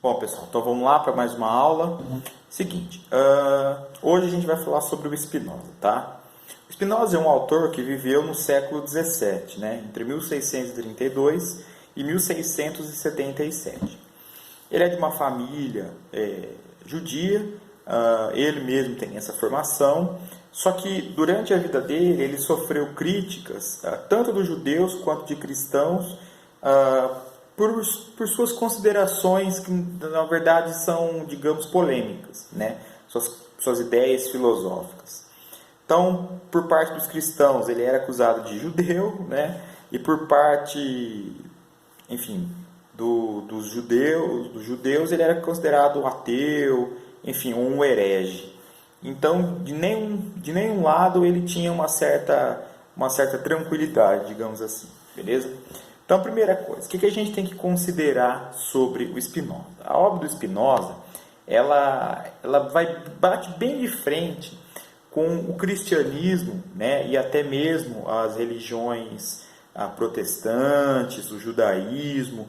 Bom, pessoal, então vamos lá para mais uma aula. Seguinte, hoje a gente vai falar sobre o Spinoza, tá? O Spinoza é um autor que viveu no século XVII, né? Entre 1632 e 1677. Ele é de uma família judia, ele mesmo tem essa formação, só que durante a vida dele ele sofreu críticas, tanto dos judeus quanto de cristãos, por suas considerações que na verdade são, digamos, polêmicas, né? Suas ideias filosóficas. Então, por parte dos cristãos ele era acusado de judeu, né? E por parte, enfim, dos judeus ele era considerado ateu, enfim, um herege. Então, de nenhum lado ele tinha uma certa tranquilidade, digamos assim, beleza? Então, a primeira coisa, o que a gente tem que considerar sobre o Spinoza? A obra do Spinoza, ela bate bem de frente com o cristianismo, né, e até mesmo as religiões protestantes, o judaísmo,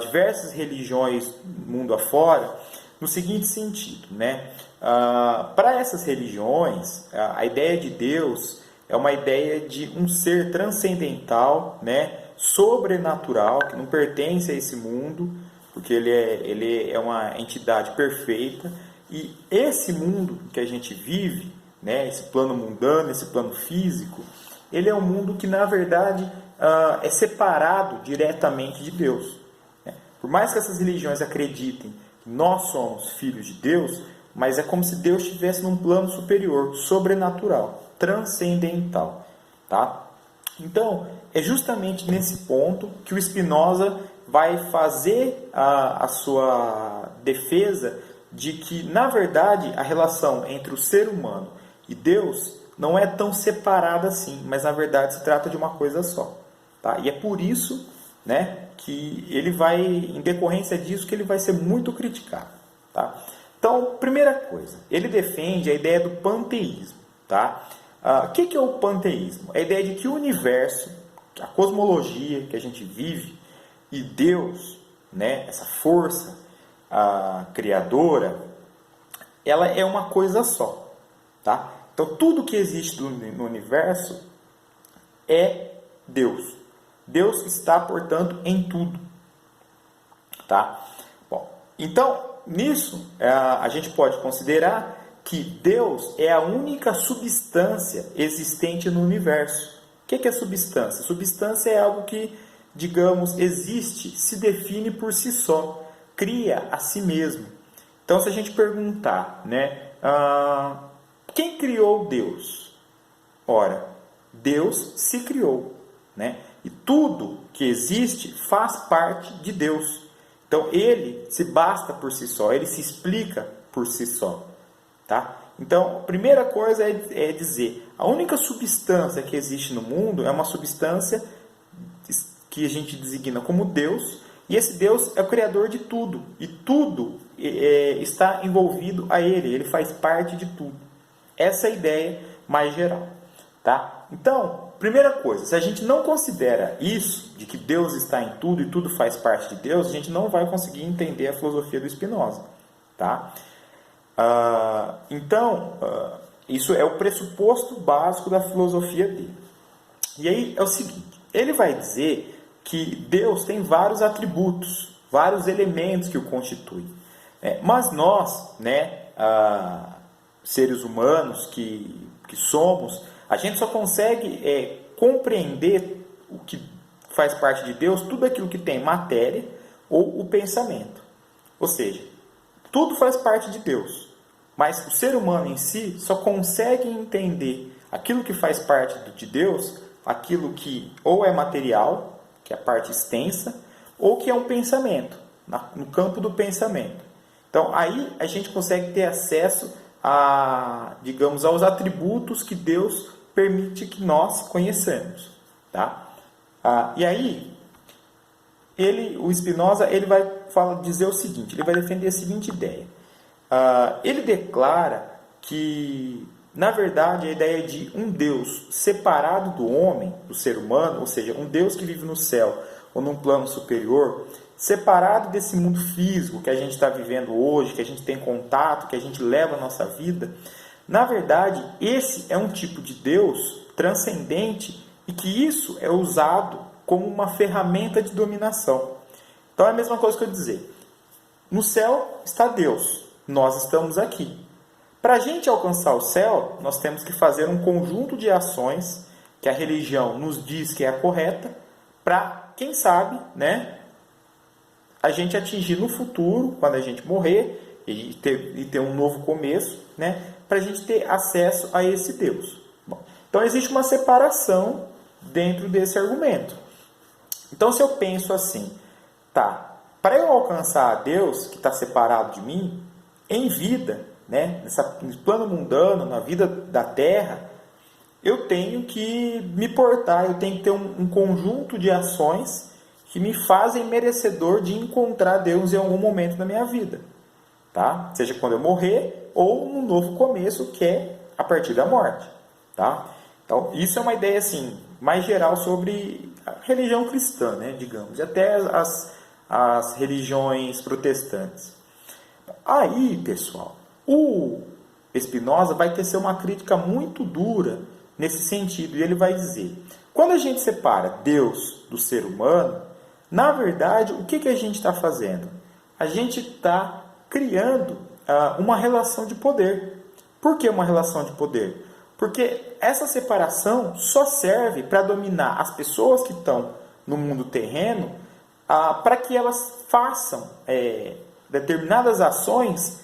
diversas religiões mundo afora, no seguinte sentido, né? Para essas religiões, a ideia de Deus é uma ideia de um ser transcendental, né, sobrenatural, que não pertence a esse mundo, porque ele é uma entidade perfeita, e esse mundo que a gente vive, né, esse plano mundano, esse plano físico, ele é um mundo que na verdade é separado diretamente de Deus. Por mais que essas religiões acreditem que nós somos filhos de Deus, mas é como se Deus estivesse num plano superior, sobrenatural, transcendental, tá? Então, é justamente nesse ponto que o Spinoza vai fazer a sua defesa de que, na verdade, a relação entre o ser humano e Deus não é tão separada assim, mas na verdade se trata de uma coisa só, tá? E é por isso, né, que ele vai, em decorrência disso, que ele vai ser muito criticado, tá? Então, primeira coisa, ele defende a ideia do panteísmo, tá? O que é o panteísmo? É a ideia de que o universo, a cosmologia que a gente vive, e Deus, né, essa força criadora, ela é uma coisa só, tá? Então, tudo que existe no universo é Deus. Deus está, portanto, em tudo, tá? Bom, então, nisso, a gente pode considerar que Deus é a única substância existente no universo. O que é substância? Substância é algo que, digamos, existe, se define por si só, cria a si mesmo. Então, se a gente perguntar, né, quem criou Deus? Ora, Deus se criou, né? E tudo que existe faz parte de Deus. Então, ele se basta por si só, ele se explica por si só. Tá? Então, a primeira coisa é dizer, a única substância que existe no mundo é uma substância que a gente designa como Deus, e esse Deus é o criador de tudo, e tudo está envolvido a ele faz parte de tudo. Essa é a ideia mais geral. Tá? Então, primeira coisa, se a gente não considera isso, de que Deus está em tudo e tudo faz parte de Deus, a gente não vai conseguir entender a filosofia do Spinoza. Tá? Então, isso é o pressuposto básico da filosofia dele. E aí é o seguinte, ele vai dizer que Deus tem vários atributos, vários elementos que o constituem. Mas nós, né, seres humanos que somos, a gente só consegue compreender o que faz parte de Deus, tudo aquilo que tem matéria ou o pensamento. Ou seja, tudo faz parte de Deus. Mas o ser humano em si só consegue entender aquilo que faz parte de Deus, aquilo que ou é material, que é a parte extensa, ou que é um pensamento, no campo do pensamento. Então, aí a gente consegue ter acesso digamos, aos atributos que Deus permite que nós conheçamos. Tá? E aí, o Spinoza vai dizer o seguinte, ele vai defender a seguinte ideia. Ele declara que, na verdade, a ideia de um Deus separado do homem, do ser humano, ou seja, um Deus que vive no céu ou num plano superior, separado desse mundo físico que a gente está vivendo hoje, que a gente tem contato, que a gente leva a nossa vida. Na verdade, esse é um tipo de Deus transcendente e que isso é usado como uma ferramenta de dominação. Então é a mesma coisa que eu dizer, no céu está Deus, nós estamos aqui. Para a gente alcançar o céu, nós temos que fazer um conjunto de ações que a religião nos diz que é a correta, para, quem sabe, né, a gente atingir no futuro, quando a gente morrer, e ter um novo começo, né, para a gente ter acesso a esse Deus. Bom, então existe uma separação dentro desse argumento. Então se eu penso assim, tá, para eu alcançar a Deus, que está separado de mim, em vida, né, no plano mundano, na vida da terra, eu tenho que me portar, eu tenho que ter um conjunto de ações que me fazem merecedor de encontrar Deus em algum momento da minha vida. Tá? Seja quando eu morrer ou no novo começo, que é a partir da morte. Tá? Então, isso é uma ideia assim, mais geral sobre a religião cristã, né, digamos, e até as religiões protestantes. Aí, pessoal, o Spinoza vai tecer uma crítica muito dura nesse sentido, e ele vai dizer, quando a gente separa Deus do ser humano, na verdade, o que a gente está fazendo? A gente está criando uma relação de poder. Por que uma relação de poder? Porque essa separação só serve para dominar as pessoas que estão no mundo terreno, para que elas façam determinadas ações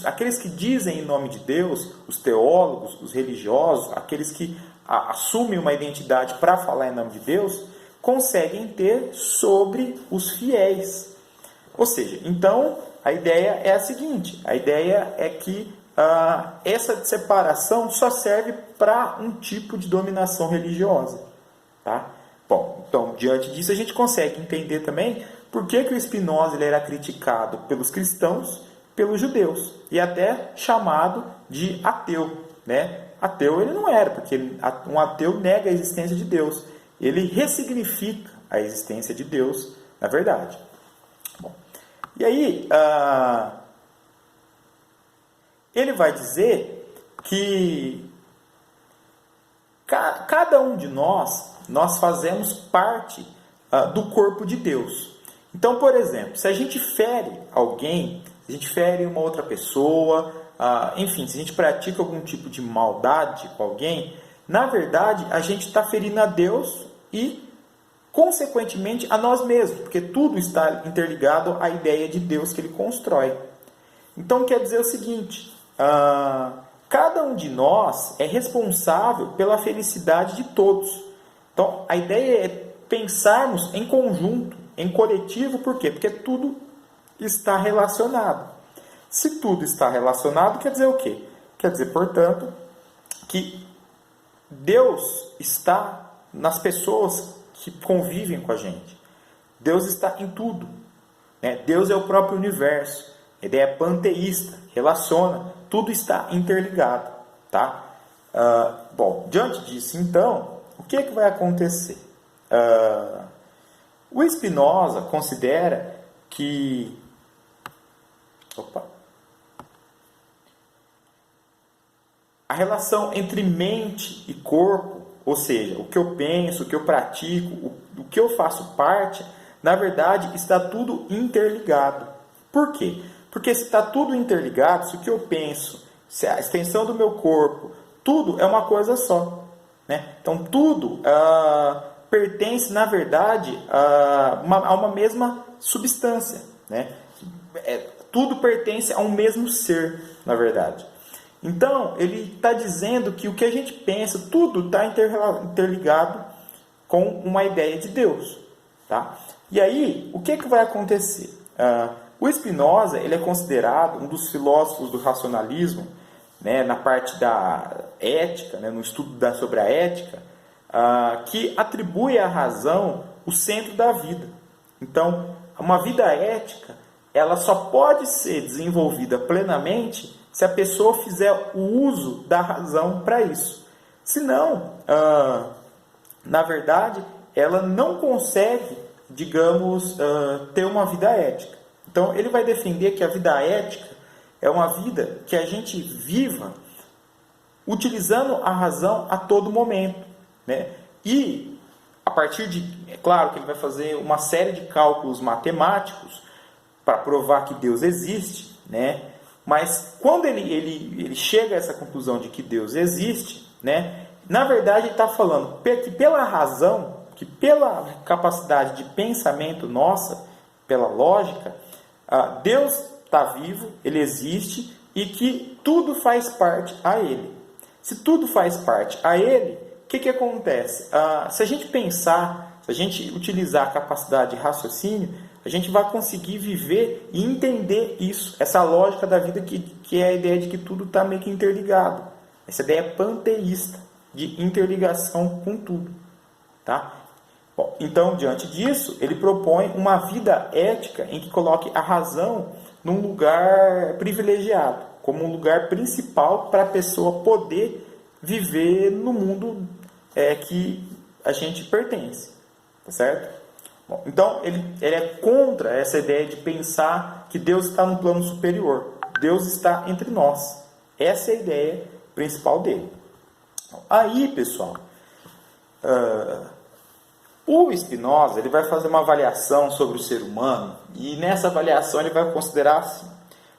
aqueles que dizem em nome de Deus, os teólogos, os religiosos, aqueles que assumem uma identidade para falar em nome de Deus, conseguem ter sobre os fiéis. Ou seja, então a ideia é a seguinte, a ideia é que essa separação só serve para um tipo de dominação religiosa. Tá? Bom, então diante disso a gente consegue entender também por que o Spinoza ele era criticado pelos cristãos, pelos judeus, e até chamado de ateu. Né? Ateu ele não era, porque um ateu nega a existência de Deus. Ele ressignifica a existência de Deus, na verdade. Bom, e aí, ele vai dizer que cada um de nós fazemos parte do corpo de Deus. Então, por exemplo, se a gente fere alguém, se a gente fere uma outra pessoa, enfim, se a gente pratica algum tipo de maldade com alguém, na verdade, a gente está ferindo a Deus e, consequentemente, a nós mesmos, porque tudo está interligado à ideia de Deus que ele constrói. Então, quer dizer o seguinte, cada um de nós é responsável pela felicidade de todos. Então, a ideia é pensarmos em conjunto, em coletivo, por quê? Porque tudo está relacionado. Se tudo está relacionado, quer dizer o quê? Quer dizer, portanto, que Deus está nas pessoas que convivem com a gente. Deus está em tudo. Né? Deus é o próprio universo. A ideia é panteísta, relaciona, tudo está interligado. Tá? Bom, diante disso, então, o que vai acontecer? O Spinoza considera que a relação entre mente e corpo, ou seja, o que eu penso, o que eu pratico, o que eu faço parte, na verdade está tudo interligado. Por quê? Porque se está tudo interligado, se o que eu penso, se a extensão do meu corpo, tudo é uma coisa só. Né? Então tudo pertence, na verdade, a uma mesma substância. Né? Tudo pertence a um mesmo ser, na verdade. Então, ele está dizendo que o que a gente pensa, tudo está interligado com uma ideia de Deus. Tá? E aí, o que vai acontecer? O Spinoza ele é considerado um dos filósofos do racionalismo, né, na parte da ética, né, no estudo sobre a ética, que atribui à razão o centro da vida. Então, uma vida ética, ela só pode ser desenvolvida plenamente se a pessoa fizer o uso da razão para isso. Senão, na verdade, ela não consegue digamos, ter uma vida ética. Então, ele vai defender que a vida ética é uma vida que a gente viva utilizando a razão a todo momento, né? E, a partir de... É claro que ele vai fazer uma série de cálculos matemáticos para provar que Deus existe, né? Mas, quando ele chega a essa conclusão de que Deus existe, né? Na verdade, ele está falando que pela razão, que pela capacidade de pensamento nossa, pela lógica, Deus está vivo, Ele existe e que tudo faz parte a Ele. Se tudo faz parte a Ele, o que acontece? Se a gente pensar, se a gente utilizar a capacidade de raciocínio, a gente vai conseguir viver e entender isso, essa lógica da vida que é a ideia de que tudo está meio que interligado. Essa ideia panteísta de interligação com tudo. Tá? Bom, então, diante disso, ele propõe uma vida ética em que coloque a razão num lugar privilegiado, como um lugar principal para a pessoa poder viver no mundo que a gente pertence. Tá certo? Bom, então, ele é contra essa ideia de pensar que Deus está no plano superior. Deus está entre nós. Essa é a ideia principal dele. Aí, pessoal, o Spinoza ele vai fazer uma avaliação sobre o ser humano e nessa avaliação ele vai considerar assim: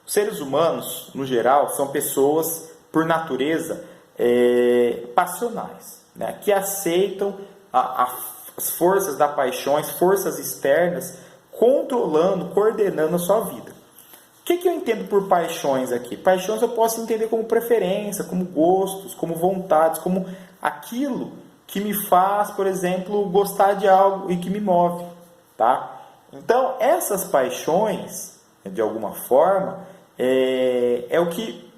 os seres humanos, no geral, são pessoas, por natureza, passionais, né, que aceitam as forças das paixões, forças externas, controlando, coordenando a sua vida. O que eu entendo por paixões aqui? Paixões eu posso entender como preferência, como gostos, como vontades, como aquilo que me faz, por exemplo, gostar de algo e que me move. Tá? Então, essas paixões, de alguma forma, é o que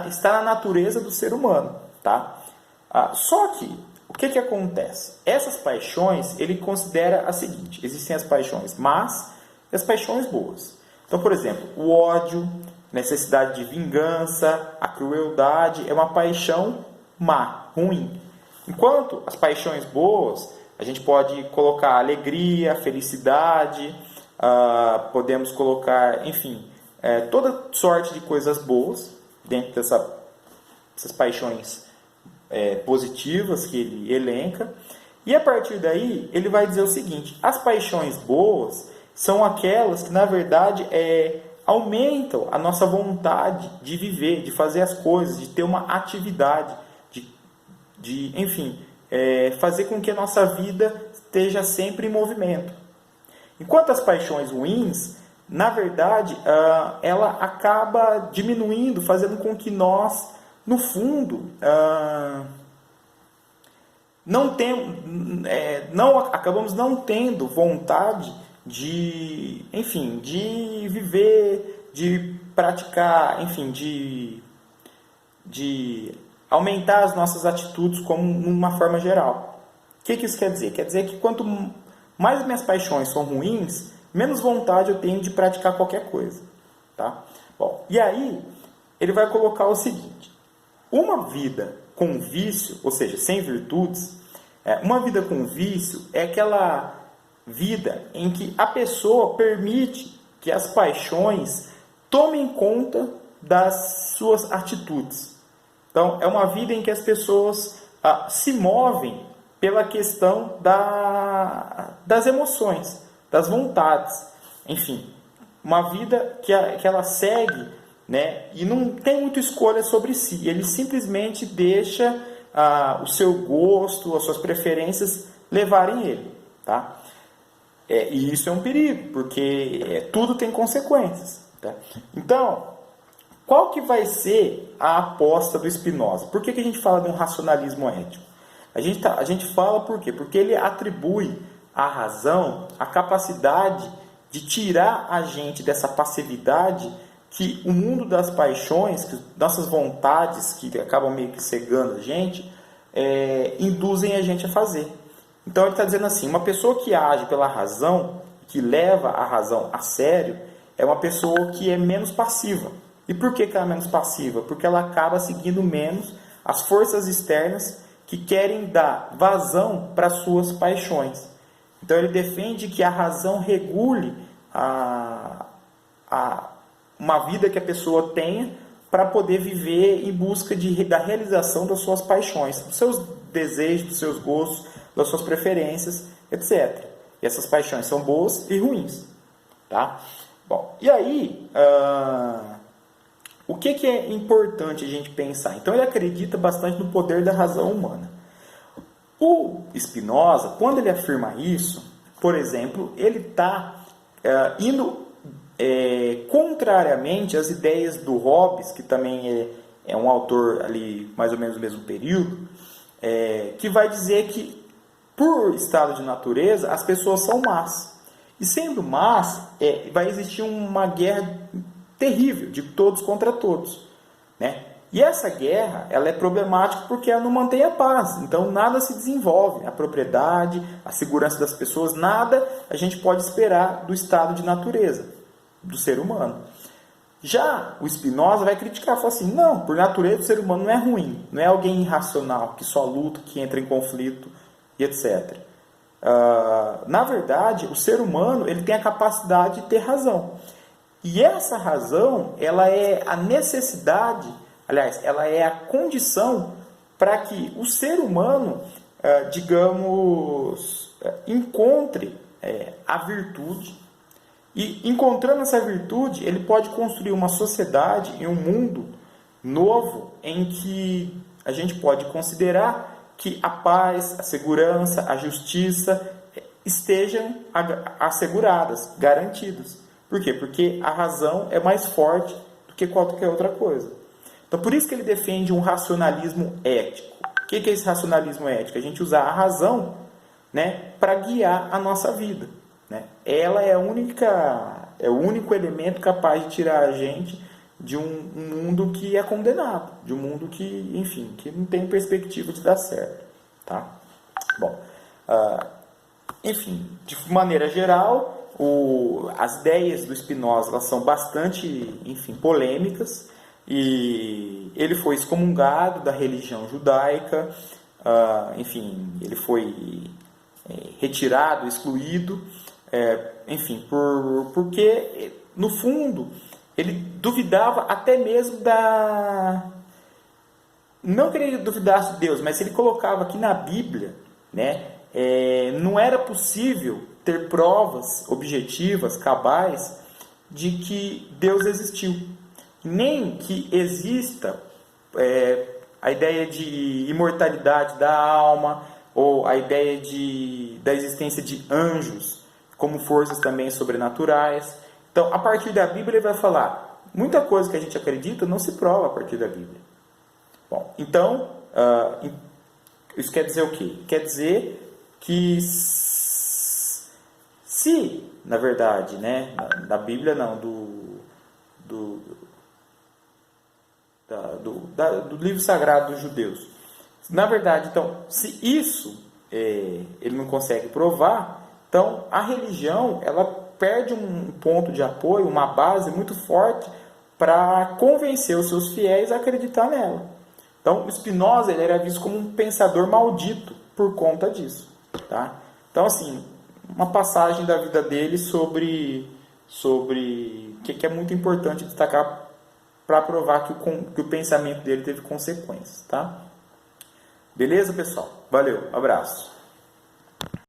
está na natureza do ser humano. Tá? Só que, o que acontece? Essas paixões, ele considera a seguinte: existem as paixões más e as paixões boas. Então, por exemplo, o ódio, necessidade de vingança, a crueldade é uma paixão má, ruim. Enquanto as paixões boas, a gente pode colocar alegria, felicidade, podemos colocar, enfim, toda sorte de coisas boas dentro dessas paixões positivas que ele elenca. E a partir daí, ele vai dizer o seguinte: as paixões boas são aquelas que, na verdade, aumentam a nossa vontade de viver, de fazer as coisas, de ter uma atividade, enfim, fazer com que a nossa vida esteja sempre em movimento. Enquanto as paixões ruins, na verdade, ela acaba diminuindo, fazendo com que nós, no fundo, acabamos não tendo vontade de, enfim, de viver, de praticar, enfim, de aumentar as nossas atitudes como uma forma geral. O que isso quer dizer? Quer dizer que quanto mais minhas paixões são ruins, menos vontade eu tenho de praticar qualquer coisa. Tá? Bom, e aí ele vai colocar o seguinte: uma vida com vício, ou seja, sem virtudes, uma vida com vício é aquela vida em que a pessoa permite que as paixões tomem conta das suas atitudes. Então, é uma vida em que as pessoas se movem pela questão das emoções, das vontades. Enfim, uma vida que ela segue, né, e não tem muita escolha sobre si. Ele simplesmente deixa o seu gosto, as suas preferências levarem ele. Tá? E isso é um perigo, porque tudo tem consequências. Tá? Então, qual que vai ser a aposta do Spinoza? Por que a gente fala de um racionalismo ético? A gente fala por quê? Porque ele atribui à razão a capacidade de tirar a gente dessa passividade que o mundo das paixões, que nossas vontades, que acabam meio que cegando a gente, induzem a gente a fazer. Então ele está dizendo assim: uma pessoa que age pela razão, que leva a razão a sério, é uma pessoa que é menos passiva. E por que ela é menos passiva? Porque ela acaba seguindo menos as forças externas que querem dar vazão para suas paixões. Então ele defende que a razão regule uma vida que a pessoa tenha para poder viver em busca da realização das suas paixões, dos seus desejos, dos seus gostos, das suas preferências, etc. E essas paixões são boas e ruins. Tá? Bom, e aí, o que é importante a gente pensar? Então ele acredita bastante no poder da razão humana. O Spinoza, quando ele afirma isso, por exemplo, ele está indo contrariamente às ideias do Hobbes, que também é um autor ali mais ou menos do mesmo período, que vai dizer que, por estado de natureza, as pessoas são más. E sendo más, vai existir uma guerra terrível, de todos contra todos, né? E essa guerra, ela é problemática porque ela não mantém a paz. Então, nada se desenvolve. A propriedade, a segurança das pessoas, nada a gente pode esperar do estado de natureza, do ser humano. Já o Spinoza vai criticar, fala assim, não, por natureza o ser humano não é ruim, não é alguém irracional, que só luta, que entra em conflito e etc. Na verdade, o ser humano ele tem a capacidade de ter razão. E essa razão, ela é a necessidade, aliás, ela é a condição para que o ser humano, encontre a virtude. E encontrando essa virtude, ele pode construir uma sociedade e um mundo novo em que a gente pode considerar que a paz, a segurança, a justiça estejam asseguradas, garantidas. Por quê? Porque a razão é mais forte do que qualquer outra coisa. Então, por isso que ele defende um racionalismo ético. O que é esse racionalismo ético? A gente usar a razão, né, para guiar a nossa vida. Né? Ela é o único elemento capaz de tirar a gente de um mundo que é condenado, de um mundo que, enfim, que não tem perspectiva de dar certo. Tá? Bom, enfim, de maneira geral, as ideias do Spinoza elas são bastante, enfim, polêmicas, e ele foi excomungado da religião judaica, enfim, ele foi retirado, excluído, enfim, porque no fundo ele duvidava até mesmo não que ele duvidasse de Deus, mas ele colocava que na Bíblia, né, não era possível ter provas objetivas, cabais, de que Deus existiu. Nem que exista a ideia de imortalidade da alma, ou a ideia da existência de anjos, como forças também sobrenaturais. Então, a partir da Bíblia, ele vai falar, muita coisa que a gente acredita não se prova a partir da Bíblia. Bom, então, isso quer dizer o quê? Quer dizer que se, na verdade, né, na Bíblia não, do livro sagrado dos judeus, na verdade, então, se isso ele não consegue provar, então a religião ela perde um ponto de apoio, uma base muito forte para convencer os seus fiéis a acreditar nela. Então, o Spinoza ele era visto como um pensador maldito por conta disso. Tá? Então, assim, uma passagem da vida dele sobre que é muito importante destacar para provar que o pensamento dele teve consequências. Tá? Beleza, pessoal? Valeu, abraço.